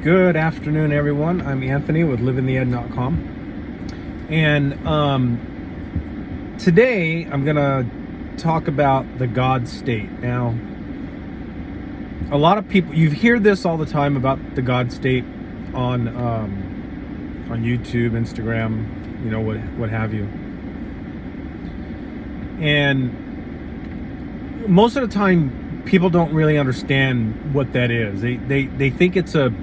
Good afternoon, everyone. I'm Anthony with LiveInTheEd.com. And today I'm going to talk about the God state. Now, a lot of people, you hear this all the time about the God state on YouTube, Instagram, what have you. And most of the time, people don't really understand what that is. They think it's a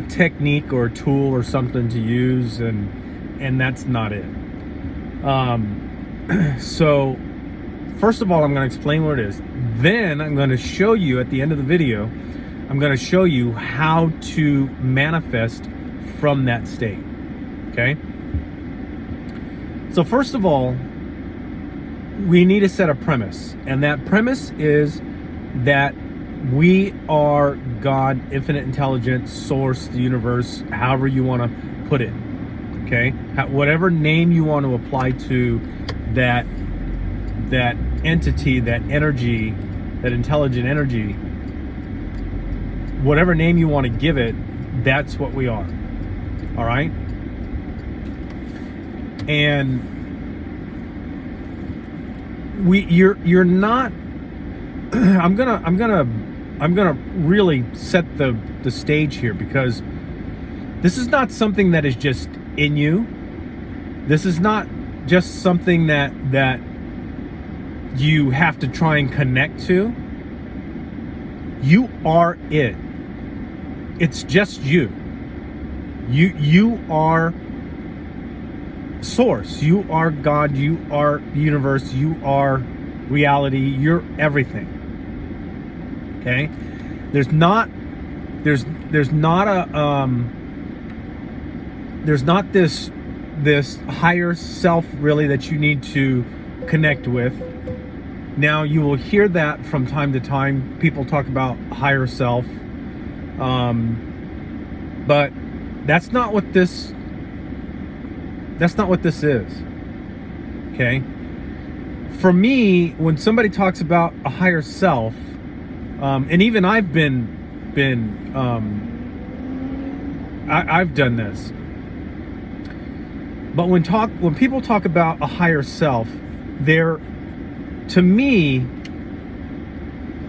technique or a tool or something to use, and that's not it. So first of all, I'm going to explain what it is. Then I'm going to show you at the end of the video, I'm going to show you how to manifest from that state. Okay? So first of all, we need to set a premise, and that premise is that we are God, infinite intelligence, source, the universe, however you want to put it. Okay? Whatever name you want to apply to that entity, that energy, that intelligent energy, whatever name you want to give it, that's what we are. All right? And you're not I'm gonna really set the stage here, because this is not something that is just in you. This is not just something that you have to try and connect to. You are it. It's just you. You are source. You are God. You are the universe. You are reality. You're everything. Okay? There's not this higher self really that you need to connect with. Now, you will hear that from time to time. People talk about higher self. But that's not what this is. Okay? For me, when somebody talks about a higher self, and even I've I've done this. But when people talk about a higher self, to me,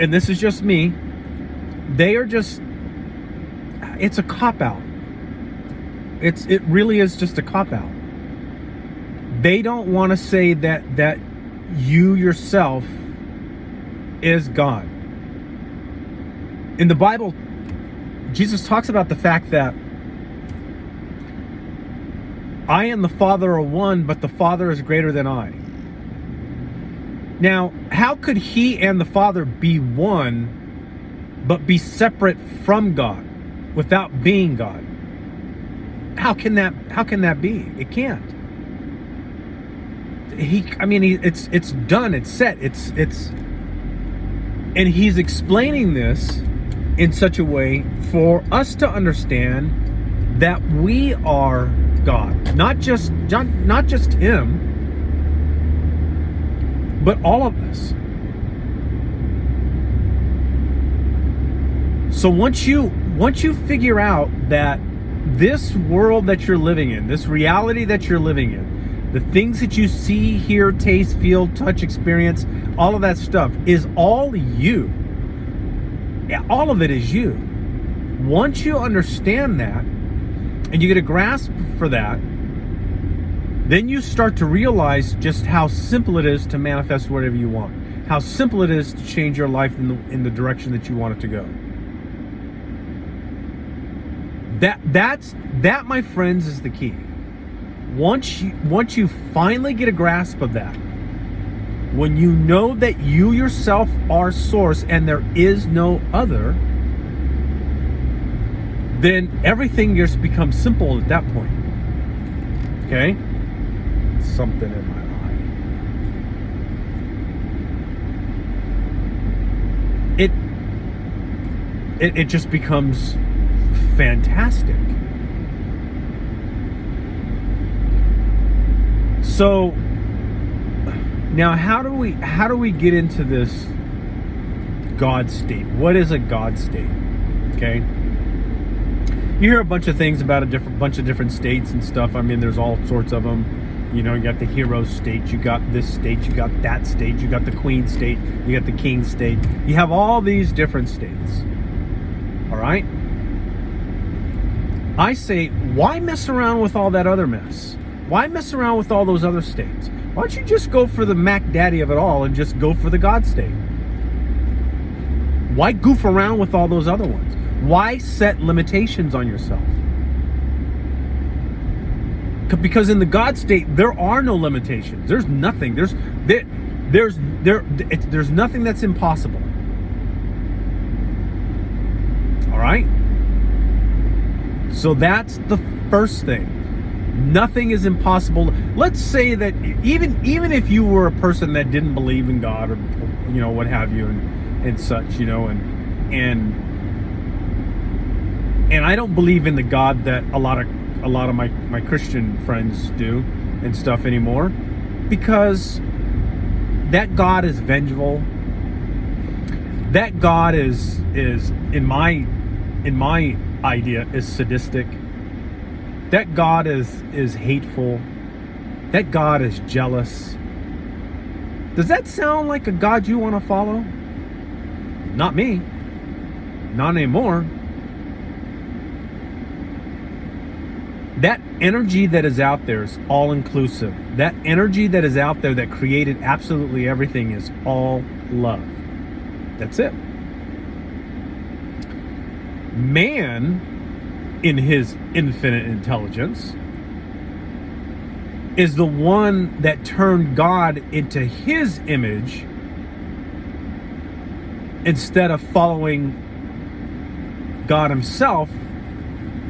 and this is just me, it's a cop-out. It really is just a cop-out. They don't want to say that you yourself is God. In the Bible, Jesus talks about the fact that I and the Father are one, but the Father is greater than I. Now, how could he and the Father be one, but be separate from God without being God? How can that be? It can't. It's done, it's set, and he's explaining this in such a way for us to understand that we are God, not just him, but all of us. So once you figure out that this world that you're living in, this reality that you're living in, the things that you see, hear, taste, feel, touch, experience, all of that stuff is all you. All of it is you. Once you understand that, and you get a grasp for that, then you start to realize just how simple it is to manifest whatever you want. How simple it is to change your life in the direction that you want it to go. That, my friends, is the key. Once you finally get a grasp of that, when you know that you yourself are source and there is no other, then everything just becomes simple at that point. Okay? Something in my eye. It just becomes fantastic. So now how do we get into this God state? What is a God state? Okay. You hear a bunch of things about a bunch of different states and stuff. I mean, there's all sorts of them. You know, you got the hero state, you got this state, you got that state, you got the queen state, you got the king state. You have all these different states. All right? I say, why mess around with all that other mess? Why mess around with all those other states? Why don't you just go for the Mac Daddy of it all and just go for the God state? Why goof around with all those other ones? Why set limitations on yourself? Because in the God state, there are no limitations. There's nothing. There's nothing that's impossible. All right? So that's the first thing. Nothing is impossible. Let's say that even if you were a person that didn't believe in God, or you know, what have you, and such, you know, and I don't believe in the God that a lot of my Christian friends do and stuff anymore, because that God is vengeful. That God is in my idea is sadistic. That God is hateful. That God is jealous. Does that sound like a God you want to follow? Not me. Not anymore. That energy that is out there is all inclusive. That energy that is out there that created absolutely everything is all love. That's it. Man, in his infinite intelligence, is the one that turned God into his image instead of following God himself,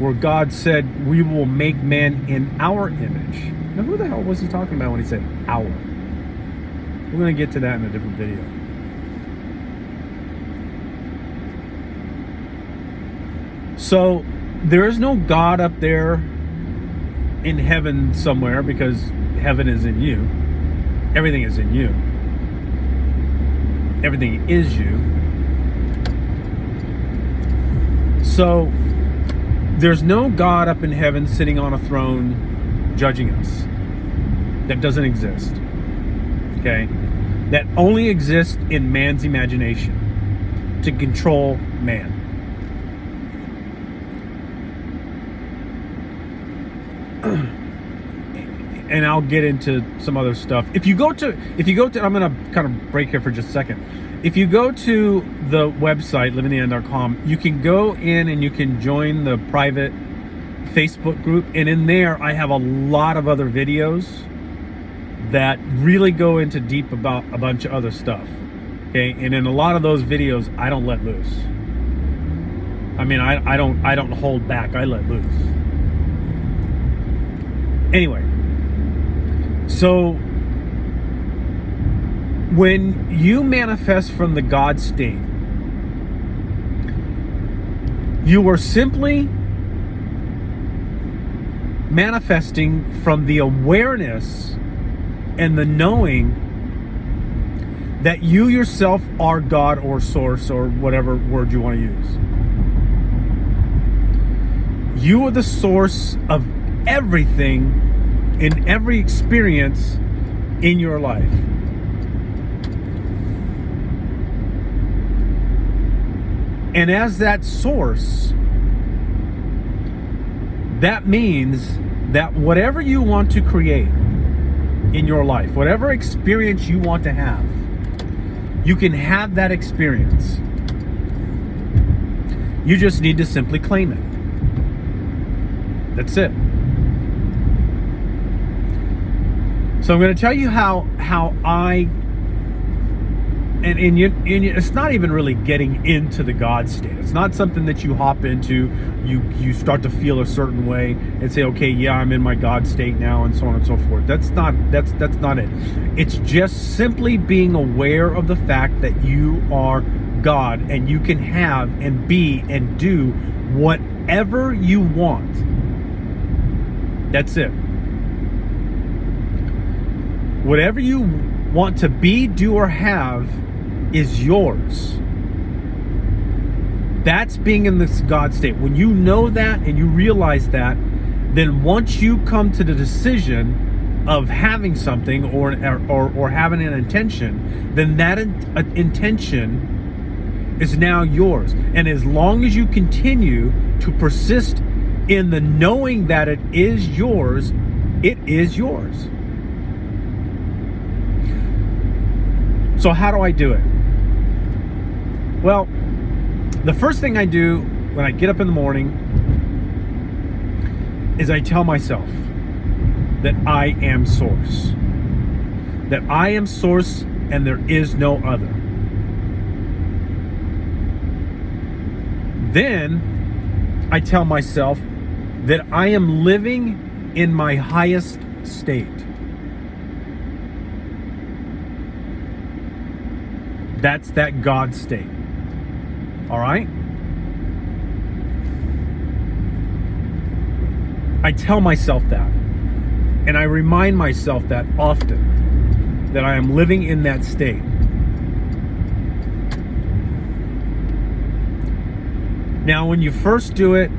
where God said, we will make man in our image. Now, who the hell was he talking about when he said our? We're going to get to that in a different video. So there is no God up there in heaven somewhere, because heaven is in you. Everything is in you. Everything is you. So there's no God up in heaven sitting on a throne judging us. That doesn't exist. Okay? That only exists in man's imagination to control man. And I'll get into some other stuff. If you go to, I'm going to kind of break here for just a second. If you go to the website, livingtheend.com, you can go in and you can join the private Facebook group. And in there, I have a lot of other videos that really go into deep about a bunch of other stuff. Okay. And in a lot of those videos, I don't let loose. I mean, I don't hold back. I let loose. Anyway, so when you manifest from the God state, you are simply manifesting from the awareness and the knowing that you yourself are God or source, or whatever word you want to use. You are the source of everything in every experience in your life. And as that source, that means that whatever you want to create in your life, whatever experience you want to have, you can have that experience. You just need to simply claim it. That's it. So I'm going to tell you how I, and it's not even really getting into the God state. It's not something that you hop into, you start to feel a certain way and say, okay, yeah, I'm in my God state now, and so on and so forth. That's not it. It's just simply being aware of the fact that you are God, and you can have and be and do whatever you want. That's it. Whatever you want to be, do, or have is yours. That's being in this God state. When you know that and you realize that, then once you come to the decision of having something or having an intention, then that intention is now yours. And as long as you continue to persist in the knowing that it is yours, it is yours. So how do I do it? Well, the first thing I do when I get up in the morning is I tell myself that I am source. That I am source and there is no other. Then I tell myself that I am living in my highest state. That's that God state. All right? I tell myself that. And I remind myself that often, that I am living in that state. Now, when you first do it,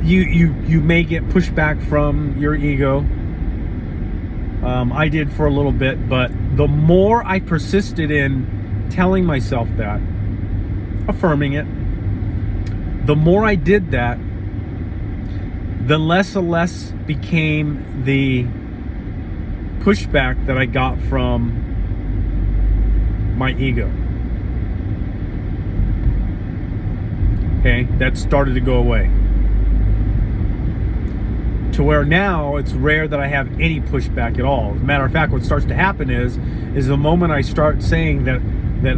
you may get pushback from your ego. I did for a little bit, but the more I persisted in telling myself that, affirming it, the more I did that, the less and less became the pushback that I got from my ego. Okay, that started to go away. To where now it's rare that I have any pushback at all. As a matter of fact, what starts to happen is the moment I start saying that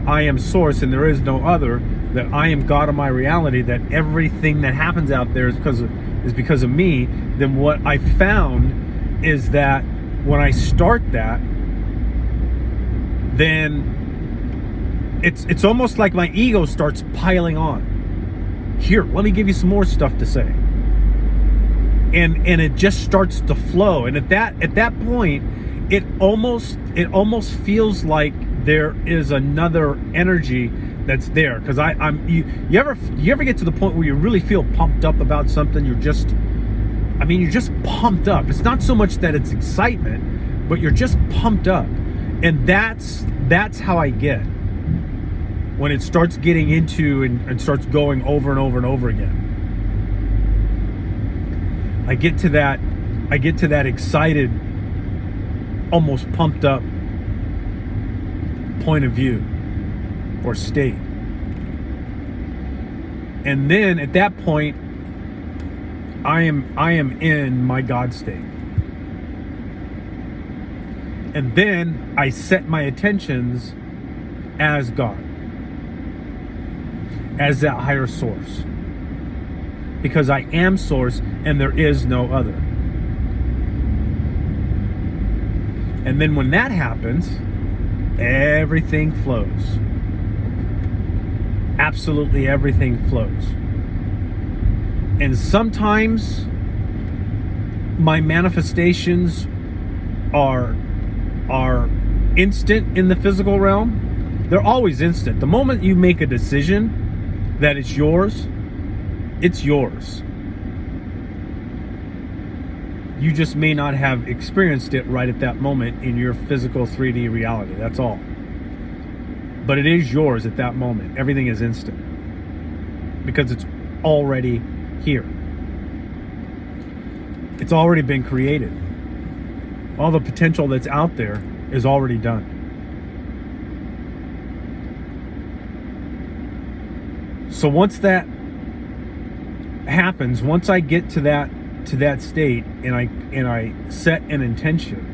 I am source and there is no other, that I am God of my reality, that everything that happens out there is because of me, then what I found is that when I start that, then it's almost like my ego starts piling on. Here, let me give you some more stuff to say. And it just starts to flow. And at that point, it almost feels like there is another energy that's there. Because you ever get to the point where you really feel pumped up about something? You're just pumped up. It's not so much that it's excitement, but you're just pumped up. And that's how I get when it starts getting into and starts going over and over and over again. I get to that excited, almost pumped up point of view or state. And then at that point, I am in my God state. And then I set my attentions as God, as that higher source. Because I am source and there is no other. And then when that happens, everything flows. Absolutely everything flows. And sometimes my manifestations are instant in the physical realm. They're always instant. The moment you make a decision that it's yours, it's yours. You just may not have experienced it right at that moment in your physical 3D reality. That's all. But it is yours at that moment. Everything is instant. Because it's already here. It's already been created. All the potential that's out there is already done. So once that happens, once I get to that state and I set an intention,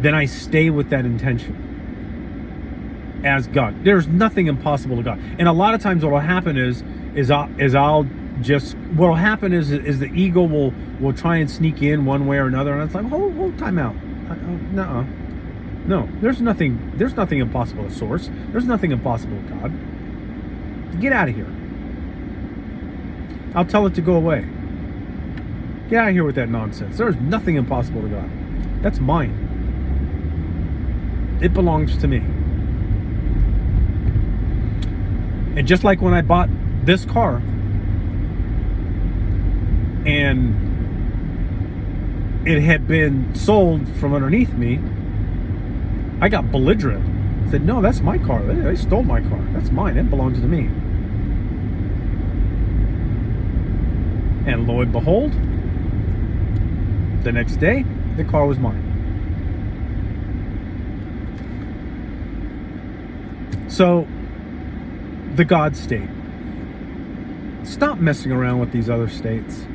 then I stay with that intention as God. There's nothing impossible to God. And a lot of times what will happen is the ego will try and sneak in one way or another, and it's like, hold time out. No, there's nothing impossible to source. There's nothing impossible to God. Get out of here. I'll tell it to go away. Get out of here with that nonsense. There's nothing impossible to God. That's mine. It belongs to me. And just like when I bought this car, and it had been sold from underneath me, I got belligerent. I said, no, that's my car. They stole my car. That's mine. It belongs to me. And lo and behold, the next day, the car was mine. So, the God state. Stop messing around with these other states.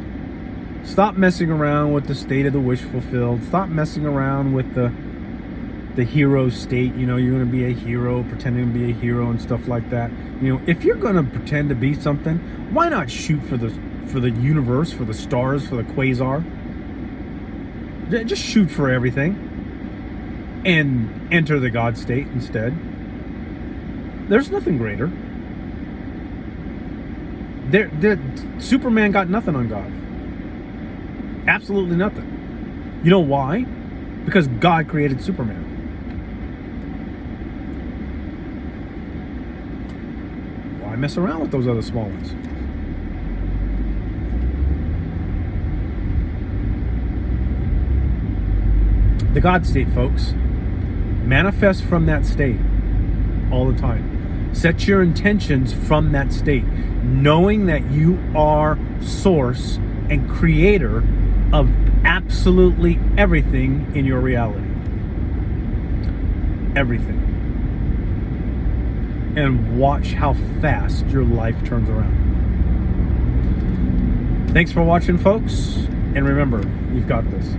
Stop messing around with the state of the wish fulfilled. Stop messing around with the hero state. You know, you're going to be a hero, pretending to be a hero and stuff like that. You know, if you're going to pretend to be something, why not shoot for the universe, for the stars, for the quasar? Just shoot for everything and enter the God state instead. There's nothing greater. Superman got nothing on God. Absolutely nothing. You know why? Because God created Superman. Why mess around with those other small ones? The God state, folks. Manifest from that state all the time. Set your intentions from that state, knowing that you are source and creator of absolutely everything in your reality. Everything. And watch how fast your life turns around. Thanks for watching, folks. And remember, you've got this.